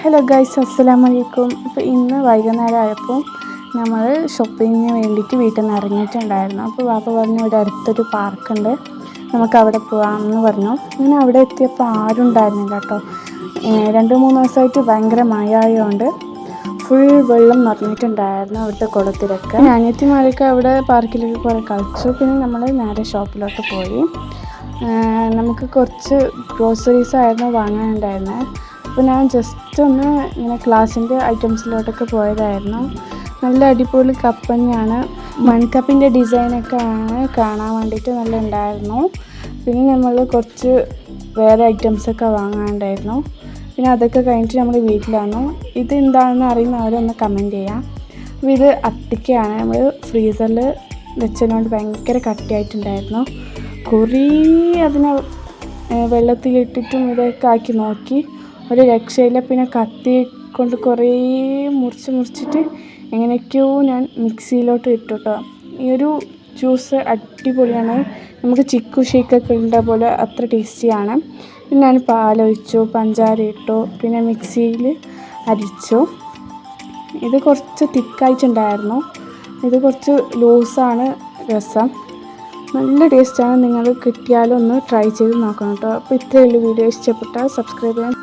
Hello guys, അസ്സലാമു അലൈക്കും. അപ്പോൾ ഇന്ന് വൈകുന്നേരം ആയപ്പോൾ നമ്മൾ ഷോപ്പിങ്ങിന് വേണ്ടിയിട്ട് വീട്ടിൽ നിന്ന് ഇറങ്ങിയിട്ടുണ്ടായിരുന്നു. അപ്പോൾ വാപ്പ പറഞ്ഞു ഇവിടെ അടുത്തൊരു പാർക്കുണ്ട്, നമുക്ക് അവിടെ പോകാമെന്ന് പറഞ്ഞു. അങ്ങനെ അവിടെ എത്തിയപ്പോൾ ആരും ഉണ്ടായിരുന്നില്ല കേട്ടോ. 2-3 ദിവസമായിട്ട് ഭയങ്കര മഴ ആയതുകൊണ്ട് ഫുൾ വെള്ളം നിറഞ്ഞിട്ടുണ്ടായിരുന്നു അവിടുത്തെ കുളത്തിലൊക്കെ. അനിയത്തിമാരൊക്കെ അവിടെ പാർക്കിലൊക്കെ കുറേ കളിച്ചു. പിന്നെ നമ്മൾ നേരെ ഷോപ്പിലോട്ട് പോയി. നമുക്ക് കുറച്ച് ഗ്രോസറീസ് ആയിരുന്നു വാങ്ങാനുണ്ടായിരുന്നത്. അപ്പോൾ ഞാൻ ജസ്റ്റ് ഒന്ന് ഇങ്ങനെ ക്ലാസ്സിൻ്റെ ഐറ്റംസിലോട്ടൊക്കെ പോയതായിരുന്നു. നല്ല അടിപൊളി കപ്പ് തന്നെയാണ്, മൺകപ്പിൻ്റെ ഡിസൈനൊക്കെ ആണ് കാണാൻ വേണ്ടിയിട്ട് നല്ല ഉണ്ടായിരുന്നു. പിന്നെ നമ്മൾ കുറച്ച് വേറെ ഐറ്റംസൊക്കെ വാങ്ങാനുണ്ടായിരുന്നു. പിന്നെ അതൊക്കെ കഴിഞ്ഞിട്ട് നമ്മൾ വീട്ടിലാണ്. ഇത് എന്താണെന്ന് അറിയുന്നവരൊന്ന് കമൻറ്റ് ചെയ്യാം. അപ്പോൾ ഇത് അട്ടിക്കയാണ്, നമ്മൾ ഫ്രീസറിൽ വെച്ചതുകൊണ്ട് ഭയങ്കര കട്ടിയായിട്ടുണ്ടായിരുന്നു. കുറേ അതിനെ വെള്ളത്തിലിട്ടിട്ടും ഇതൊക്കെ ആക്കി നോക്കി, ഒരു രക്ഷയില്ല. പിന്നെ കത്തി കൊണ്ട് കുറേ മുറിച്ചിട്ട് എങ്ങനെയൊക്കെയോ ഞാൻ മിക്സിയിലോട്ട് ഇട്ടു കേട്ടോ. ഈ ഒരു ജ്യൂസ് അടിപൊളിയാണ്, നമുക്ക് ചിക്കു ഷേക്കൊക്കെ ഉണ്ട പോലെ അത്ര ടേസ്റ്റിയാണ്. പിന്നെ ഞാൻ പാലൊഴിച്ചു, പഞ്ചാര ഇട്ടു, പിന്നെ മിക്സിയിൽ അരിച്ചു. ഇത് കുറച്ച് തിക്കായിട്ടുണ്ടായിരുന്നു, ഇത് കുറച്ച് ലൂസാണ് രസം. നല്ല ടേസ്റ്റാണ്, നിങ്ങൾ കിട്ടിയാലും ഒന്ന് ട്രൈ ചെയ്ത് നോക്കണം കേട്ടോ. അപ്പോൾ ഇത്രയേ ഉള്ളൂ വീഡിയോ. ഇഷ്ടപ്പെട്ടാൽ സബ്സ്ക്രൈബ് ചെയ്യാൻ